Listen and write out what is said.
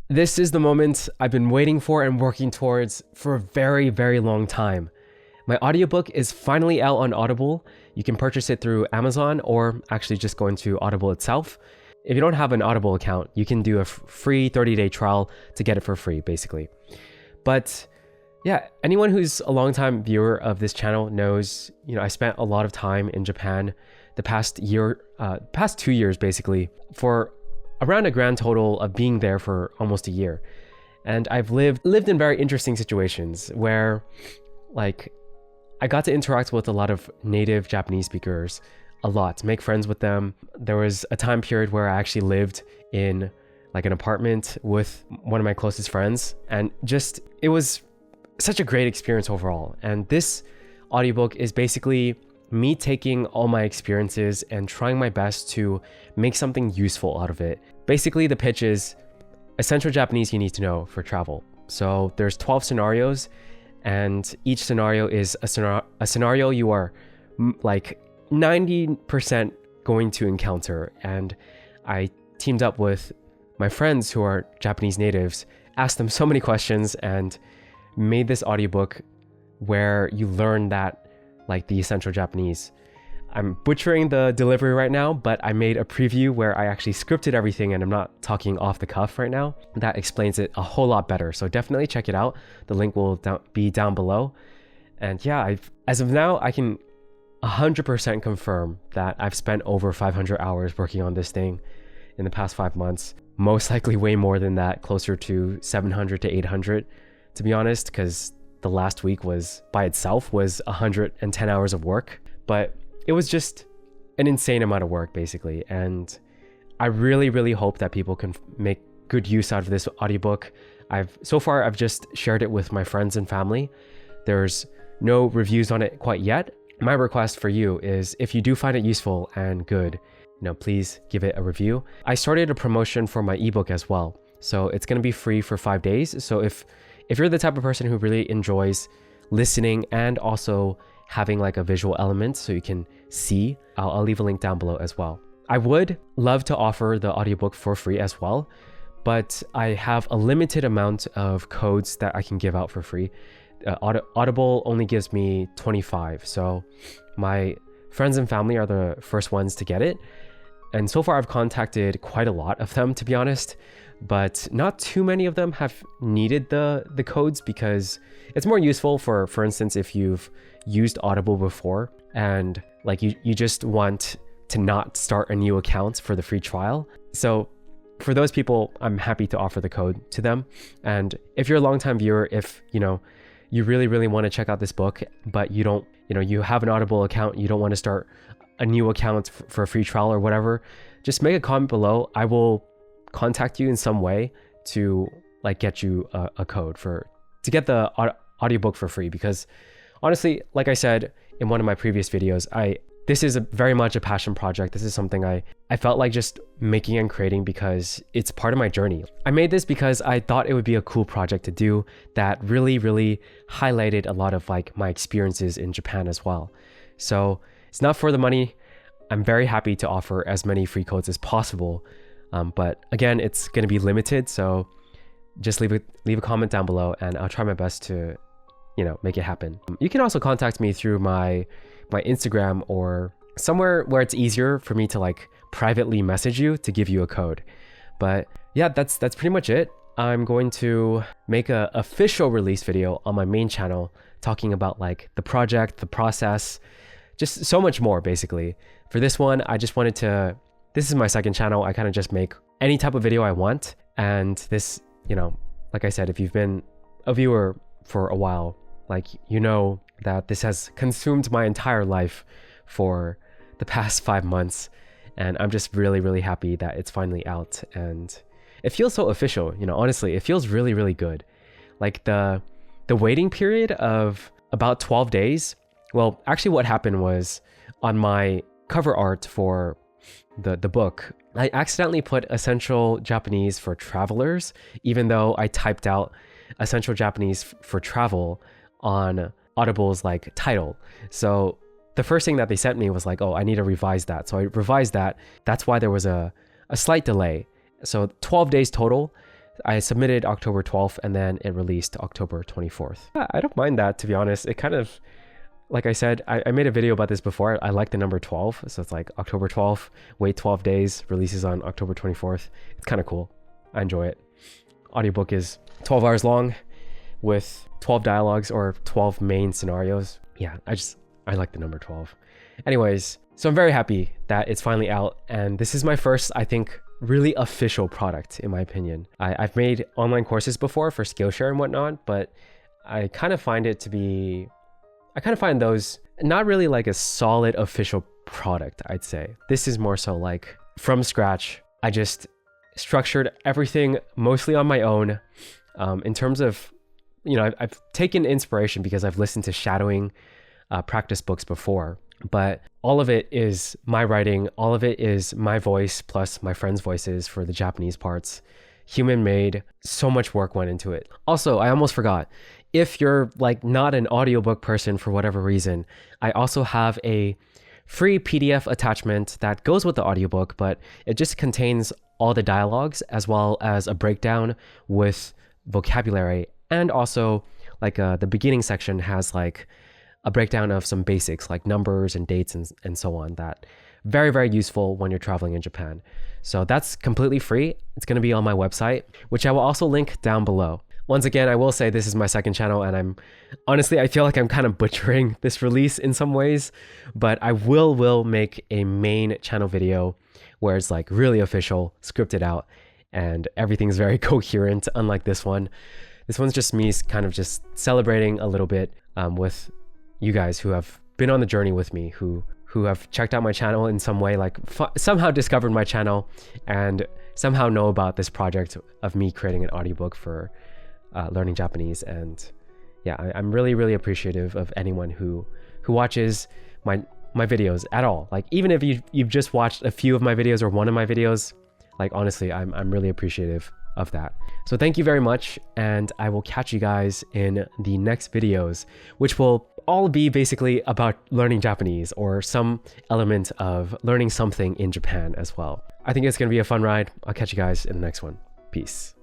This is the moment I've been waiting for and working towards for a very, very long time. My audiobook is finally out on Audible. You can purchase it through Amazon or actually just go into Audible itself. If you don't have an Audible account, you can do a free 30-day trial to get it for free, basically. But yeah, anyone who's a longtime viewer of this channel knows, I spent a lot of time in Japan the past 2 years, basically, for around a grand total of being there for almost a year. And I've lived in very interesting situations where, I got to interact with a lot of native Japanese speakers a lot, make friends with them. There was a time period where I actually lived in an apartment with one of my closest friends, and it was such a great experience overall. And this audiobook is basically me taking all my experiences and trying my best to make something useful out of it. Basically, the pitch is essential Japanese you need to know for travel. So there's 12 scenarios, and each scenario is a scenario you are 90% going to encounter. And I teamed up with my friends who are Japanese natives, asked them so many questions, and made this audiobook where you learn that the essential Japanese. I'm butchering the delivery right now, but I made a preview where I actually scripted everything and I'm not talking off the cuff right now. That explains it a whole lot better. So definitely check it out. The link will be down below. And yeah, as of now, I can 100% confirm that I've spent over 500 hours working on this thing in the past 5 months. Most likely way more than that, closer to 700 to 800, to be honest, because the last week by itself was 110 hours of work. But it was just an insane amount of work, basically. And I really, really hope that people can make good use out of this audiobook. So far, I've just shared it with my friends and family. There's no reviews on it quite yet. My request for you is, if you do find it useful and good, please give it a review. I started a promotion for my ebook as well. So it's going to be free for 5 days. So if you're the type of person who really enjoys listening and also having a visual element so you can see, I'll leave a link down below as well. I would love to offer the audiobook for free as well, but I have a limited amount of codes that I can give out for free. Audible only gives me 25, so my friends and family are the first ones to get it. And so far I've contacted quite a lot of them, to be honest, but not too many of them have needed the codes, because it's more useful for instance, if you've used Audible before and you just want to not start a new account for the free trial. So for those people, I'm happy to offer the code to them. And if you're a longtime viewer, if you really, really want to check out this book, but you don't, you have an Audible account, you don't want to start a new account for a free trial or whatever, just make a comment below. I will contact you in some way to get you a code to get the audiobook for free. Because honestly, like I said in one of my previous videos, this is very much a passion project. This is something I felt like just making and creating because it's part of my journey. I made this because I thought it would be a cool project to do that really, really highlighted a lot of my experiences in Japan as well. So it's not for the money. I'm very happy to offer as many free codes as possible. But again, it's going to be limited. So just leave a comment down below and I'll try my best to, make it happen. You can also contact me through my Instagram or somewhere where it's easier for me to privately message you to give you a code. But yeah, that's pretty much it. I'm going to make a official release video on my main channel talking about the project, the process, just so much more basically. For this one, I just wanted to, this is my second channel. I kind of just make any type of video I want. And this, like I said, if you've been a viewer for a while, you know that this has consumed my entire life for the past 5 months. And I'm just really, really happy that it's finally out. And it feels so official, honestly, it feels really, really good. The waiting period of about 12 days. Well, actually what happened was on my cover art for the book, I accidentally put essential Japanese for travelers, even though I typed out essential Japanese for travel on Audible's title. So the first thing that they sent me was oh, I need to revise that. So I revised that. That's why there was a slight delay. So 12 days total. I submitted October 12th and then it released October 24th. I don't mind that, to be honest. It kind of, like I said, I made a video about this before. I like the number 12. So it's like October 12th, wait 12 days, releases on October 24th. It's kind of cool. I enjoy it. Audiobook is 12 hours long with 12 dialogues or 12 main scenarios. Yeah, I like the number 12. Anyways, so I'm very happy that it's finally out. And this is my first, I think, really official product, in my opinion. I've made online courses before for Skillshare and whatnot, but I kind of find those not really like a solid official product, I'd say. This is more so like from scratch. I just structured everything mostly on my own. In terms of, I've taken inspiration because I've listened to shadowing practice books before, but all of it is my writing. All of it is my voice plus my friends' voices for the Japanese parts. Human made. So much work went into it. Also, I almost forgot. If you're like not an audiobook person for whatever reason, I also have a free PDF attachment that goes with the audiobook, but it just contains all the dialogues as well as a breakdown with vocabulary, and also like the beginning section has like a breakdown of some basics like numbers and dates and so on. That very, very useful when you're traveling in Japan. So that's completely free. It's going to be on my website, which I will also link down below. Once again, I will say this is my second channel, and I feel like I'm kind of butchering this release in some ways, but I will make a main channel video where it's like really official, scripted out, and everything's very coherent, unlike this one. This one's just me kind of just celebrating a little bit with you guys who have been on the journey with me, who have checked out my channel in some way, like somehow discovered my channel and somehow know about this project of me creating an audiobook for learning Japanese. And yeah, I'm really, really appreciative of anyone who watches my videos at all. Like even if you've just watched a few of my videos or one of my videos, like honestly, I'm really appreciative of that. So thank you very much, and I will catch you guys in the next videos, which will all be basically about learning Japanese or some element of learning something in Japan as well. I think it's going to be a fun ride. I'll catch you guys in the next one. Peace.